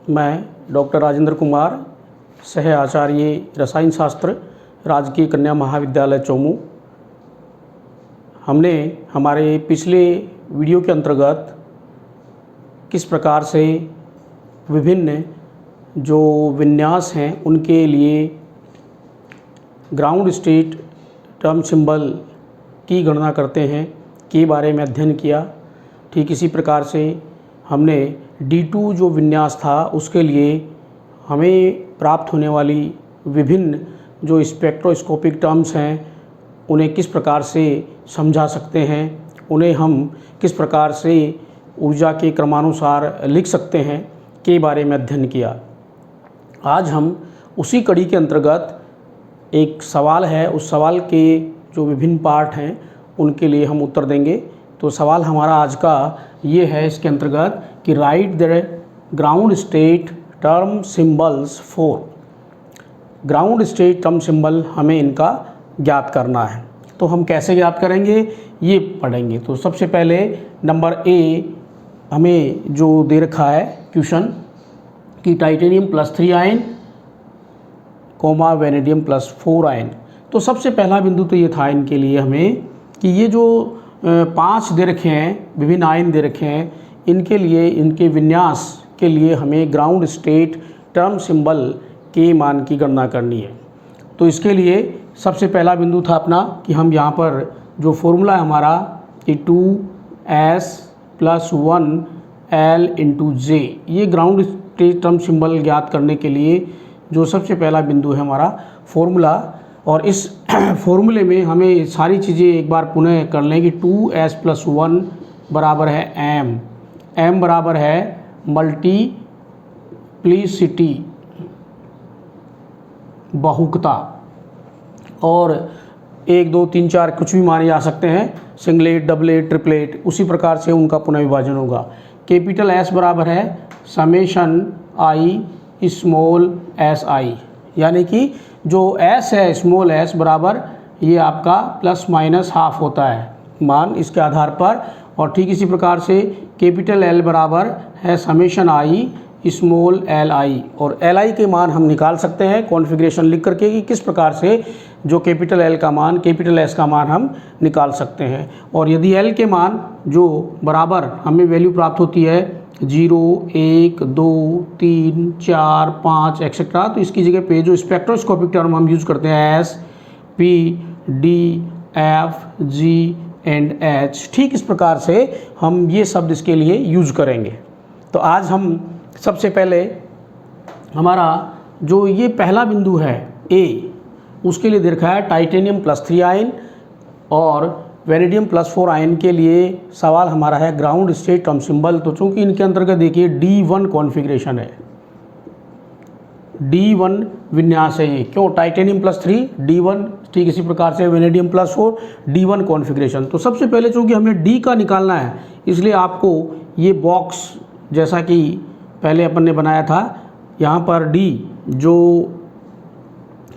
मैं डॉक्टर राजेंद्र कुमार, सह आचार्य रसायन शास्त्र, राजकीय कन्या महाविद्यालय चौमू। हमने हमारे पिछले वीडियो के अंतर्गत किस प्रकार से विभिन्न जो विन्यास हैं उनके लिए ग्राउंड स्टेट टर्म सिंबल की गणना करते हैं के बारे में अध्ययन किया। ठीक इसी प्रकार से हमने D2 जो विन्यास था उसके लिए हमें प्राप्त होने वाली विभिन्न जो स्पेक्ट्रोस्कोपिक टर्म्स हैं उन्हें किस प्रकार से समझा सकते हैं, उन्हें हम किस प्रकार से ऊर्जा के क्रमानुसार लिख सकते हैं के बारे में अध्ययन किया। आज हम उसी कड़ी के अंतर्गत एक सवाल है, उस सवाल के जो विभिन्न पार्ट हैं उनके लिए हम उत्तर देंगे। तो सवाल हमारा आज का ये है इसके अंतर्गत कि right the ground state term symbols for. Ground state term symbol हमें इनका ज्ञात करना है। तो हम कैसे ज्ञात करेंगे ये पढ़ेंगे। तो सबसे पहले नंबर ए हमें जो दे रखा है क्वेश्चन कि titanium +3 ion comma vanadium +4 ion. तो सबसे पहला बिंदु तो ये था इनके लिए हमें कि ये जो 5 दे रखे हैं, विभिन्न आयन दे रखे हैं, इनके लिए इनके विन्यास के लिए हमें ग्राउंड स्टेट टर्म सिंबल के मान की गणना करनी है। तो इसके लिए सबसे पहला बिंदु था अपना कि हम यहाँ पर जो फॉर्मूला है हमारा कि 2s + 1l × j, ये ग्राउंड स्टेट टर्म सिंबल ज्ञात करने के लिए जो सबसे पहला बिंदु है हमारा फॉर्मूला। और इस फॉर्मूले में हमें सारी चीज़ें एक बार पुनः कर लें कि 2s + 1 बराबर है m बराबर है मल्टीप्लिसिटी बहुकता, और 1 2 3 4 कुछ भी माने जा सकते हैं, सिंगलेट डबलेट ट्रिपलेट, उसी प्रकार से उनका पुनः विभाजन होगा। कैपिटल S बराबर है समेशन i स्मॉल si, यानी कि जो s है स्मॉल s बराबर ये आपका ±½ होता है मान इसके आधार पर। और ठीक इसी प्रकार से कैपिटल L बराबर है समेशन i स्मॉल li, और li के मान हम निकाल सकते हैं कॉन्फ़िगरेशन लिख करके कि किस प्रकार से जो कैपिटल L का मान कैपिटल S का मान हम निकाल सकते हैं। और यदि L के मान जो बराबर हमें वैल्यू प्राप्त होती है 0 1 2 3 4 5 एक्सेट्रा, तो इसकी जगह पे जो स्पेक्ट्रोस्कोपिक टर्म हम यूज़ करते हैं S P D F G and H, ठीक इस प्रकार से हम ये शब्द इसके लिए यूज़ करेंगे। तो आज हम सबसे पहले हमारा जो ये पहला बिंदु है A, उसके लिए दे रखा है टाइटेनियम +3 आयन और वेनेडियम +4 आयन के लिए सवाल हमारा है ग्राउंड स्टेट टर्म सिंबल। तो चूंकि इनके अंतर्गत देखिए D1 कॉन्फ़िगरेशन है, D1 विन्यास है ये, क्यों टाइटेनियम +3 D1, ठीक इसी प्रकार से वेनेडियम +4 D1 कॉन्फ़िगरेशन। तो सबसे पहले चूंकि हमें D का निकालना है इसलिए आपको ये बॉक्स जैसा कि पहले अपन ने बनाया था, यहाँ पर D जो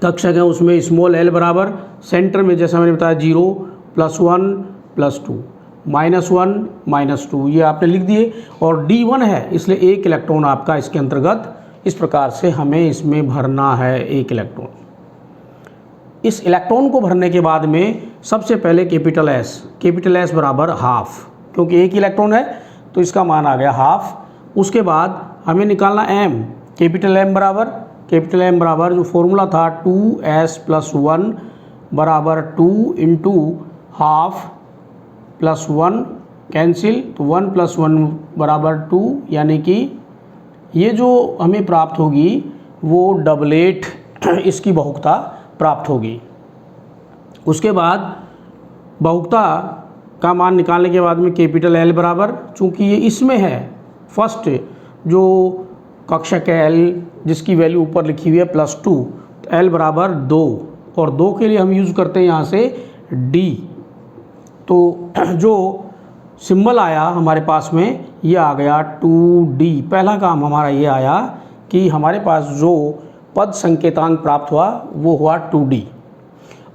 कक्षक है उसमें स्मॉल l बराबर सेंटर में जैसा मैंने बताया 0 +1 +2 -1 -2 ये आपने लिख दिए। और D1 है इसलिए 1 इलेक्ट्रॉन आपका इसके अंतर्गत इस प्रकार से हमें इसमें भरना है 1 इलेक्ट्रॉन। इस इलेक्ट्रॉन को भरने के बाद में सबसे पहले कैपिटल S बराबर ½ क्योंकि 1 इलेक्ट्रॉन है तो इसका मान आ गया ½ उसके बाद हमें निकालना M, कैपिटल M बराबर जो फॉर्मूला था 2s + 1 बराबर 2 × ½ + 1 कैंसिल, तो 1 + 1 बराबर 2, यानी कि ये जो हमें प्राप्त होगी वो डबलेट इसकी बहुकता प्राप्त होगी। उसके बाद बहुकता का मान निकालने के बाद में कैपिटल L बराबर, चूँकि ये इसमें है फर्स्ट जो कक्षक है L जिसकी वैल्यू ऊपर लिखी हुई है +2, तो L बराबर 2, और 2 के लिए हम यूज़ करते हैं यहाँ से D। तो जो सिंबल आया हमारे पास में ये आ गया 2D। पहला काम हमारा ये आया कि हमारे पास जो पद संकेतांक प्राप्त हुआ वो हुआ 2D।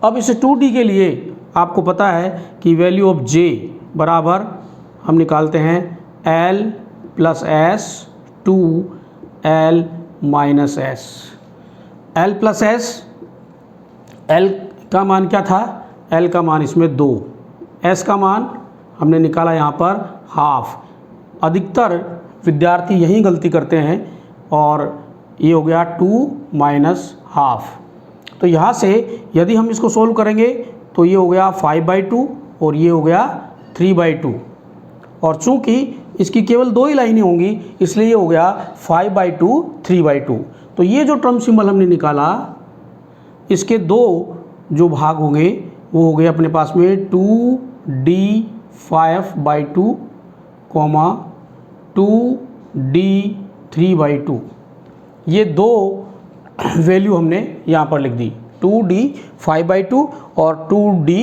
अब इस 2D के लिए आपको पता है कि वैल्यू ऑफ J बराबर हम निकालते हैं L + S 2 L minus S, L plus S, L का मान क्या था, L का मान इसमें 2, S का मान हमने निकाला यहाँ पर हाफ। अधिकतर विद्यार्थी यही गलती करते हैं और ये हो गया 2 माइनस हाफ। तो यहाँ से यदि हम इसको सोल्व करेंगे तो ये हो गया 5/2 और ये हो गया 3/2, और चूंकि इसकी केवल 2 ही लाइनें होंगी इसलिए ये हो गया 5/2 3/2। तो ये जो टर्म सिंबल हमने निकाला इसके 2 जो भाग होंगे वो हो गए अपने पास में 2D 5/2, 2D 3/2। ये 2 वैल्यू हमने यहाँ पर लिख दी, 2D 5/2 और 2D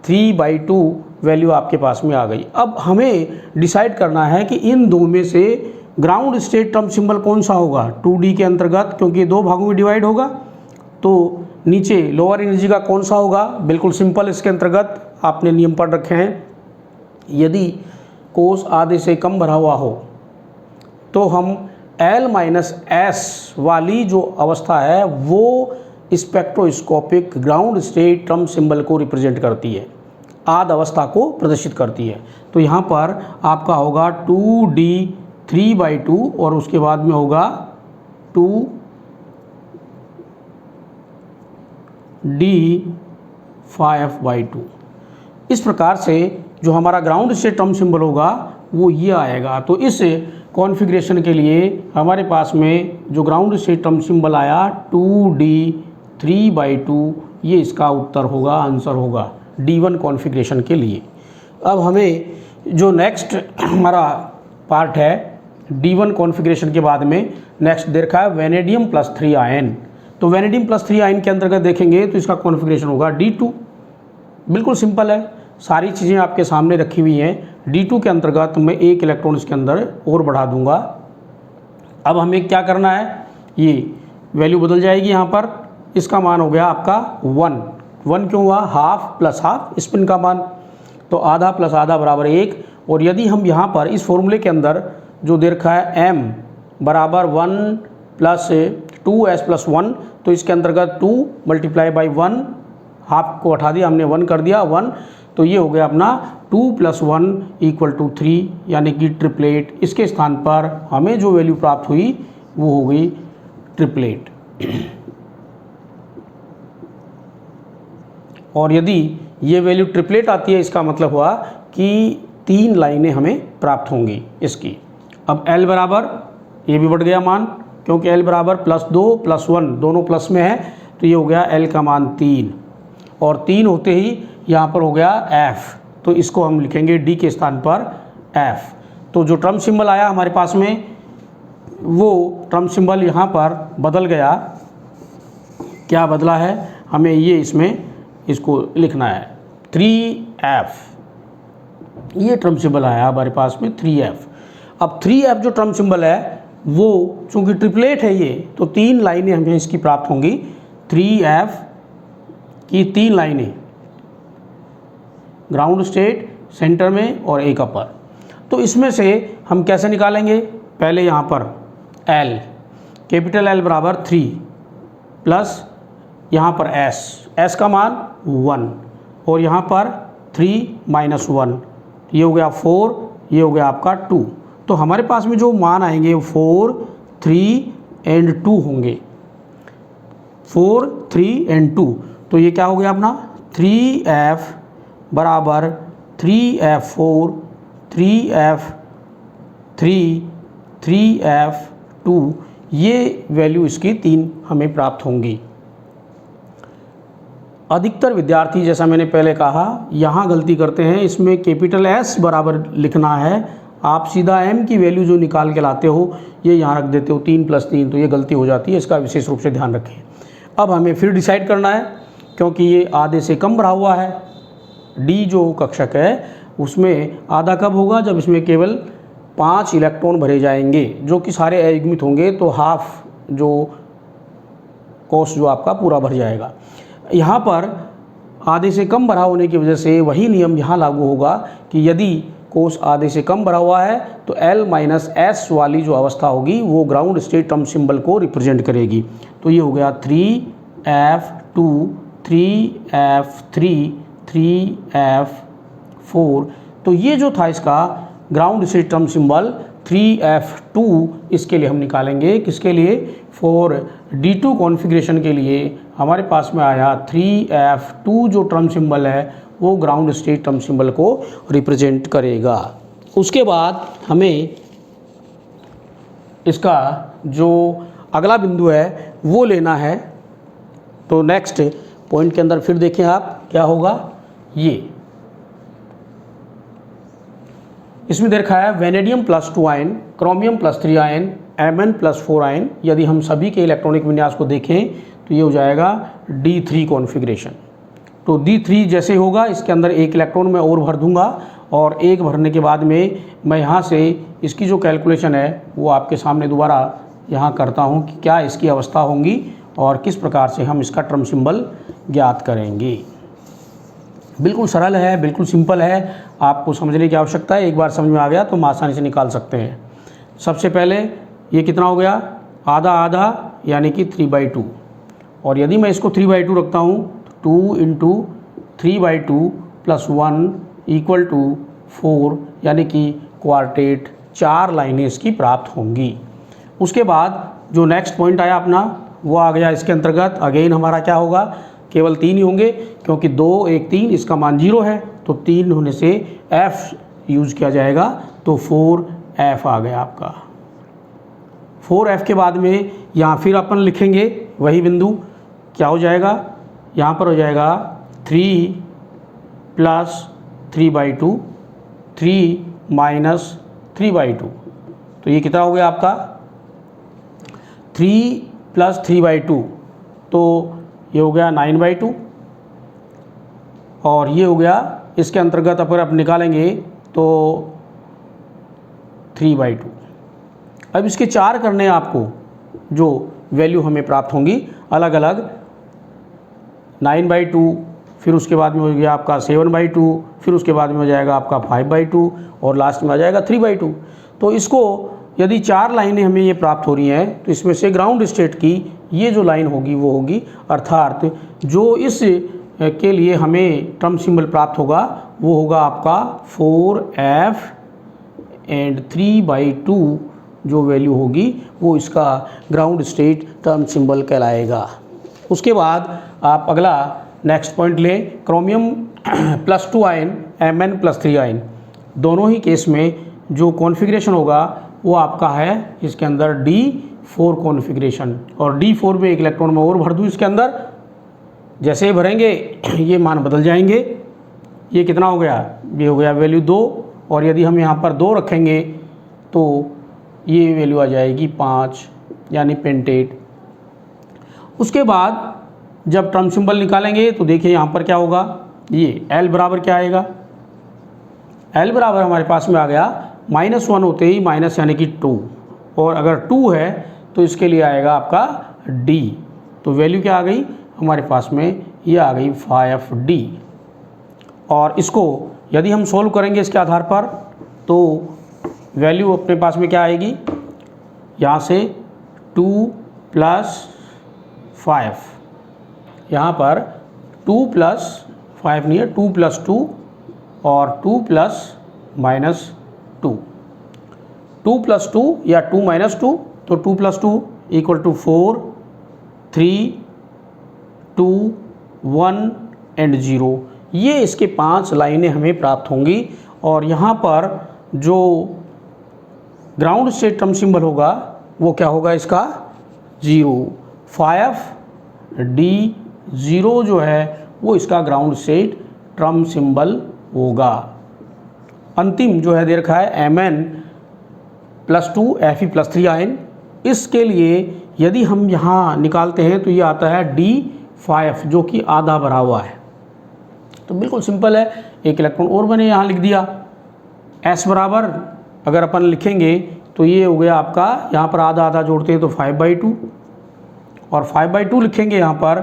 3/2 वैल्यू आपके पास में आ गई। अब हमें डिसाइड करना है कि इन दो में से ग्राउंड स्टेट टर्म सिंबल कौन सा होगा 2D के अंतर्गत, क्योंकि ये 2 भागों में डिवाइड होगा। तो नीचे लोअर एनर्जी का कौन सा होगा, बिल्कुल सिंपल, इसके अंतर्गत आपने नियम पढ़ रखे हैं, यदि कोस आधे से कम भरा हुआ हो तो हम L माइनस एस वाली जो अवस्था है वो spectroscopic ground state term symbol को रिप्रेजेंट करती है, आध अवस्था को प्रदर्शित करती है। तो यहाँ पर आपका होगा 2D 3/2 और उसके बाद में होगा 2D 5/2। इस प्रकार से जो हमारा ग्राउंड स्टेट टर्म सिंबल होगा वो ये आएगा। तो इस कॉन्फ़िगरेशन के लिए हमारे पास में जो ग्राउंड स्टेट टर्म सिंबल आया 2D 3/2, ये इसका उत्तर होगा, आंसर होगा D1 कॉन्फ़िगरेशन के लिए। अब हमें जो नेक्स्ट हमारा पार्ट है D1 कॉन्फ़िगरेशन के बाद में नेक्स्ट देखा है वेनेडियम प्लस 3 आयन। तो वेनेडियम प्लस 3 आयन के अंतर्गत देखेंगे तो इसका कॉन्फ़िगरेशन होगा D2। बिल्कुल सिंपल है, सारी चीज़ें आपके सामने रखी हुई हैं। D2 के अंतर्गत मैं 1 इलेक्ट्रॉन इसके अंदर और बढ़ा दूंगा। अब हमें क्या करना है, ये वैल्यू बदल जाएगी यहाँ पर, इसका मान हो गया आपका 1 क्यों हुआ, हाफ प्लस हाफ स्पिन का मान, तो आधा प्लस आधा बराबर 1। और यदि हम यहाँ पर इस फॉर्मूले के अंदर जो दे रखा है m बराबर 1 प्लस 2s प्लस 1, तो इसके अंतर्गत 2 मल्टीप्लाई बाई 1, हाफ को हटा दिया हमने, 1 कर दिया 1, तो ये हो गया अपना 2 + 1 = 3, यानी कि ट्रिपलेट। इसके स्थान पर हमें जो वैल्यू प्राप्त हुई वो हो गई ट्रिपलेट। और यदि ये वैल्यू ट्रिपलेट आती है इसका मतलब हुआ कि 3 लाइनें हमें प्राप्त होंगी इसकी। अब L बराबर, ये भी बढ़ गया मान, क्योंकि L बराबर +2 + 1 दोनों प्लस में है, तो ये हो गया L का मान 3, और 3 होते ही यहाँ पर हो गया F, तो इसको हम लिखेंगे D के स्थान पर F। तो जो टर्म सिंबल आया हमारे पास में वो टर्म सिंबल यहाँ पर बदल गया। क्या बदला है, हमें ये इसमें इसको लिखना है 3F, ये टर्म सिंबल आया हमारे पास में 3F। अब 3F जो टर्म सिंबल है वो चूँकि ट्रिपलेट है ये, तो 3 लाइनें हमें इसकी प्राप्त होंगी। 3F की 3 लाइनें, ग्राउंड स्टेट, सेंटर में और एक अपर। तो इसमें से हम कैसे निकालेंगे, पहले यहाँ पर L, कैपिटल L बराबर 3 प्लस यहाँ पर S का मान 1, और यहाँ पर 3 - 1, ये हो गया 4, ये हो गया आपका 2। तो हमारे पास में जो मान आएंगे 4, 3 और 2 होंगे, 4, 3 और 2। तो ये क्या हो गया अपना 3F बराबर 3F4, 3F3, 3F2, ये वैल्यू इसकी 3 हमें प्राप्त होंगी। अधिकतर विद्यार्थी, जैसा मैंने पहले कहा, यहाँ गलती करते हैं, इसमें कैपिटल S बराबर लिखना है, आप सीधा M की वैल्यू जो निकाल के लाते हो ये यहाँ रख देते हो 3 + 3, तो ये गलती हो जाती है, इसका विशेष रूप से ध्यान रखें। अब हमें फिर डिसाइड करना है, क्योंकि ये आधे से कम भरा हुआ है, D जो कक्षक है उसमें आधा कब होगा, जब इसमें केवल 5 इलेक्ट्रॉन भरे जाएंगे जो कि सारे अयुग्मित होंगे, तो हाफ जो कोष जो आपका पूरा भर जाएगा। यहाँ पर आधे से कम भरा होने की वजह से वही नियम यहाँ लागू होगा कि यदि कोस आधे से कम भरा हुआ है, तो L माइनस एस वाली जो अवस्था होगी वो ग्राउंड स्टेट टर्म सिंबल को रिप्रेजेंट करेगी। तो ये हो गया 3F2 3F3 3F4। तो ये जो था इसका ground state term symbol 3F2, इसके लिए हम निकालेंगे किसके लिए, फॉर D2 कॉन्फ़िगरेशन के लिए हमारे पास में आया 3F2 जो टर्म सिंबल है वो ग्राउंड स्टेट टर्म सिंबल को रिप्रेजेंट करेगा। उसके बाद हमें इसका जो अगला बिंदु है वो लेना है। तो नेक्स्ट पॉइंट के अंदर फिर देखें आप क्या होगा, ये इसमें दे रखा है vanadium +2 ion, chromium +3 ion, Mn +4 ion. यदि हम सभी के इलेक्ट्रॉनिक विन्यास को देखें तो ये हो जाएगा D3 कॉन्फ़िगरेशन। तो D3 जैसे होगा इसके अंदर एक इलेक्ट्रॉन मैं और भर दूंगा, और एक भरने के बाद में मैं यहाँ से इसकी जो कैलकुलेशन है वो आपके सामने दोबारा यहाँ करता हूँ कि क्या इसकी अवस्था होंगी और किस प्रकार से हम इसका टर्म सिंबल ज्ञात करेंगे। बिल्कुल सरल है, बिल्कुल सिंपल है, आपको समझने की आवश्यकता है। एक बार समझ में आ गया तो हम आसानी से निकाल सकते हैं। सबसे पहले ये कितना हो गया, आधा आधा यानी कि 3/2, और यदि मैं इसको 3/2 रखता हूँ तो 2 × 3/2 + 1 = 4, यानी कि क्वार्टेट 4 लाइनें इसकी प्राप्त होंगी। उसके बाद जो नेक्स्ट पॉइंट आया अपना वो आ गया इसके अंतर्गत, अगेन हमारा क्या होगा, केवल 3 ही होंगे क्योंकि 2 1 3 इसका मान 0 है, तो 3 होने से F यूज़ किया जाएगा, तो 4F आ गया आपका। 4F के बाद में यहाँ फिर अपन लिखेंगे वही बिंदु, क्या हो जाएगा, यहाँ पर हो जाएगा 3 + 3/2 3 - 3/2। तो ये कितना हो गया आपका 3 + 3/2, तो ये हो गया 9/2, और ये हो गया इसके अंतर्गत अगर आप निकालेंगे तो 3/2। अब इसके 4 करने आपको जो वैल्यू हमें प्राप्त होंगी अलग अलग, 9/2, फिर उसके बाद में हो गया आपका 7/2, फिर उसके बाद में हो जाएगा आपका 5/2, और लास्ट में आ जाएगा 3/2। तो इसको यदि 4 लाइनें हमें ये प्राप्त हो रही हैं तो इसमें से ग्राउंड स्टेट की ये जो लाइन होगी वो होगी, अर्थात जो इस के लिए हमें टर्म सिंबल प्राप्त होगा वो होगा आपका 4F एंड 3/2 जो वैल्यू होगी वो इसका ग्राउंड स्टेट टर्म सिंबल कहलाएगा। उसके बाद आप अगला नेक्स्ट पॉइंट लें, क्रोमियम +2 आयन, Mn +3 आयन, दोनों ही केस में जो कॉन्फ़िगरेशन होगा वो आपका है इसके अंदर D4 कॉन्फ़िगरेशन, और D4 में एक इलेक्ट्रॉन मैं और भर दूँ इसके अंदर, जैसे ही भरेंगे ये मान बदल जाएंगे। ये कितना हो गया, ये हो गया वैल्यू 2, और यदि हम यहाँ पर 2 रखेंगे तो ये वैल्यू आ जाएगी 5, यानी पेंटेट। उसके बाद जब टर्म सिंबल निकालेंगे तो देखिए यहाँ पर क्या होगा, ये L बराबर क्या आएगा, L बराबर हमारे पास में आ गया -1 होते ही माइनस यानी कि 2, और अगर 2 है तो इसके लिए आएगा आपका D। तो वैल्यू क्या आ गई हमारे पास में, ये आ गई 5D। और इसको यदि हम सोल्व करेंगे इसके आधार पर तो वैल्यू अपने पास में क्या आएगी, यहाँ से 2 + 5, यहाँ पर 2 + 5 नहीं है, 2 + 2 और 2 + -2, 2 + 2 या 2 - 2, तो 2 + 2 = 4, 3, 2, 1 एंड 0। ये इसके 5 लाइनें हमें प्राप्त होंगी, और यहाँ पर जो ग्राउंड स्टेट टर्म सिंबल होगा वो क्या होगा इसका 0, 5D0 जो है वो इसका ग्राउंड स्टेट टर्म सिंबल होगा। अंतिम जो है दे रखा है Mn +2 Fe +3 आयन, इसके लिए यदि हम यहाँ निकालते हैं तो ये आता है D5 जो कि आधा भरा हुआ है। तो बिल्कुल सिंपल है, एक इलेक्ट्रॉन और मैंने यहाँ लिख दिया। S बराबर अगर अपन लिखेंगे तो ये हो गया आपका, यहाँ पर आधा आधा जोड़ते हैं तो 5/2, और 5/2 लिखेंगे यहाँ पर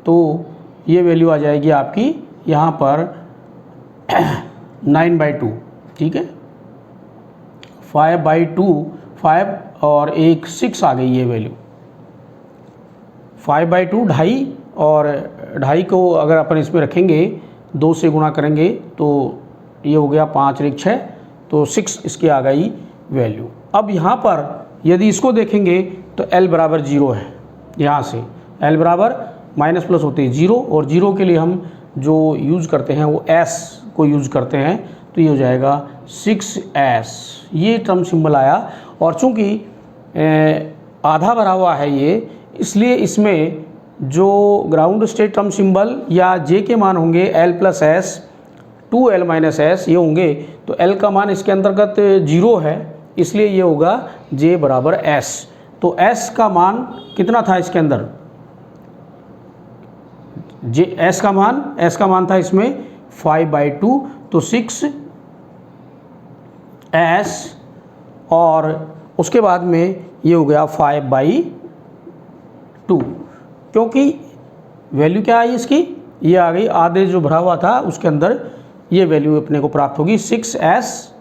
तो ये वैल्यू आ जाएगी आपकी यहाँ पर 9/2, ठीक है। 5/2 5 और एक 6 आ गई ये वैल्यू। 5/2 2.5 और 2.5 को अगर अपन इसमें रखेंगे 2 से गुणा करेंगे तो ये हो गया 5 और 6, तो 6 इसकी आ गई वैल्यू। अब यहाँ पर यदि इसको देखेंगे तो L बराबर 0 है। यहाँ से L बराबर माइनस प्लस होते हैं 0, और 0 के लिए हम जो यूज़ करते हैं वो S को यूज़ करते हैं, तो ये हो जाएगा 6S। ये टर्म सिंबल आया, और चूँकि आधा भरा हुआ है ये, इसलिए इसमें जो ग्राउंड स्टेट टर्म सिंबल या J के मान होंगे L plus S 2L minus S ये होंगे, तो L का मान इसके अंतर्गत 0 है, इसलिए ये होगा J बराबर S। तो S का मान कितना था इसके अंदर, S का मान था इसमें 5/2, तो 6S, और उसके बाद में ये हो गया 5/2, क्योंकि वैल्यू क्या आई इसकी, ये आ गई आधे जो भरा हुआ था उसके अंदर ये वैल्यू अपने को प्राप्त होगी 6S।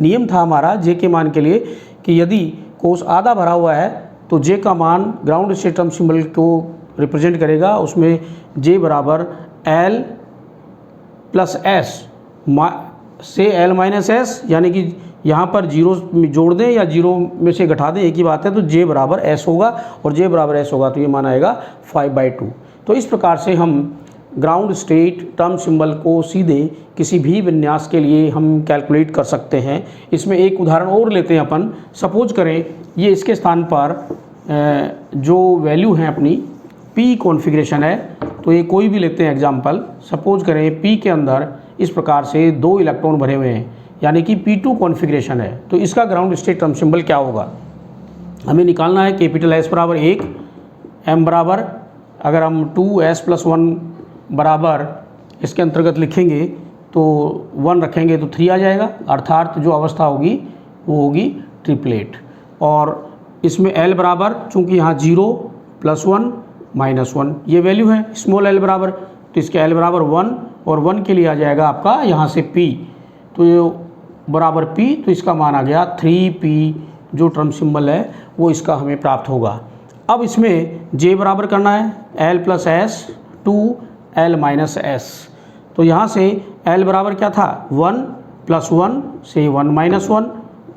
नियम था हमारा J के मान के लिए कि यदि कोष आधा भरा हुआ है तो J का मान ग्राउंड स्टेट टर्म सिंबल को रिप्रेजेंट करेगा, उसमें J बराबर L प्लस S से L माइनस S, यानी कि यहाँ पर 0 जोड़ दें या 0 में से घटा दें, एक ही बात है, तो J बराबर S होगा, और J बराबर S होगा तो ये मान आएगा 5/2। तो इस प्रकार से हम ग्राउंड स्टेट टर्म सिंबल को सीधे किसी भी विन्यास के लिए हम कैलकुलेट कर सकते हैं। इसमें एक उदाहरण और लेते हैं अपन। सपोज करें ये इसके स्थान पर जो वैल्यू है अपनी P कॉन्फ़िगरेशन है, तो ये कोई भी लेते हैं एग्जांपल। सपोज करें P के अंदर इस प्रकार से 2 इलेक्ट्रॉन भरे हुए हैं, यानी कि P2 कॉन्फ़िगरेशन है, तो इसका ग्राउंड स्टेट टर्म सिंबल क्या होगा हमें निकालना है। कैपिटल S बराबर 1, M बराबर, अगर हम 2S प्लस 1 बराबर इसके अंतर्गत लिखेंगे तो 1 रखेंगे तो 3 आ जाएगा, अर्थात जो अवस्था होगी वो होगी ट्रिपलेट। और इसमें L बराबर, चूँकि यहाँ 0 प्लस 1 माइनस 1 ये वैल्यू है, स्मॉल l बराबर, तो इसके L बराबर 1, और 1 के लिए आ जाएगा आपका यहाँ से P, तो ये बराबर P, तो इसका मान आ गया 3P। जो टर्म सिंबल है वो इसका हमें प्राप्त होगा। अब इसमें J बराबर करना है L plus S 2L minus S, तो यहाँ से L बराबर क्या था 1 प्लस 1 से 1 माइनस 1,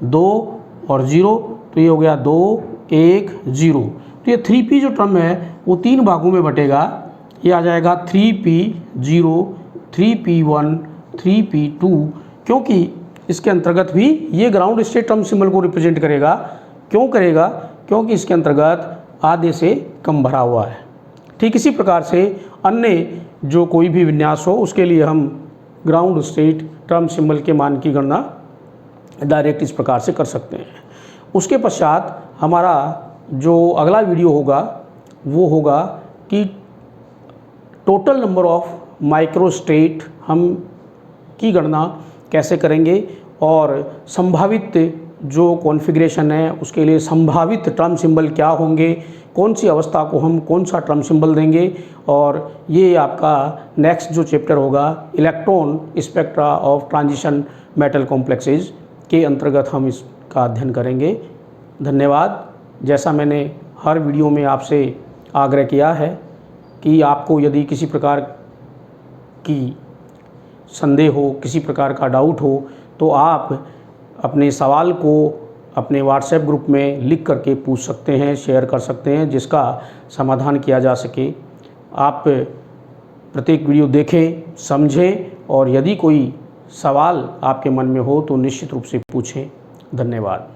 2 और 0, तो ये हो गया 2 1 0। तो ये 3P जो टर्म है वो 3 भागों में बटेगा, ये आ जाएगा 3P0 3P1 3P2, क्योंकि इसके अंतर्गत भी ये ग्राउंड स्टेट टर्म सिंबल को रिप्रेजेंट करेगा। क्यों करेगा, क्योंकि इसके अंतर्गत आधे से कम भरा हुआ है। ठीक इसी प्रकार से अन्य जो कोई भी विन्यास हो उसके लिए हम ग्राउंड स्टेट टर्म सिंबल के मान की गणना डायरेक्ट इस प्रकार से कर सकते हैं। उसके पश्चात हमारा जो अगला वीडियो होगा वो होगा कि टोटल नंबर ऑफ माइक्रोस्टेट हम की गणना कैसे करेंगे, और संभावित जो कॉन्फ़िगरेशन है उसके लिए संभावित टर्म सिंबल क्या होंगे, कौन सी अवस्था को हम कौन सा टर्म सिंबल देंगे। और ये आपका नेक्स्ट जो चैप्टर होगा electron spectra of transition metal complexes के अंतर्गत हम इसका अध्ययन करेंगे। धन्यवाद। जैसा मैंने हर वीडियो में आपसे आग्रह किया है कि आपको यदि किसी प्रकार की संदेह हो, किसी प्रकार का डाउट हो, तो आप अपने सवाल को अपने व्हाट्सएप ग्रुप में लिख करके पूछ सकते हैं, शेयर कर सकते हैं, जिसका समाधान किया जा सके। आप प्रत्येक वीडियो देखें, समझें, और यदि कोई सवाल आपके मन में हो तो निश्चित रूप से पूछें। धन्यवाद।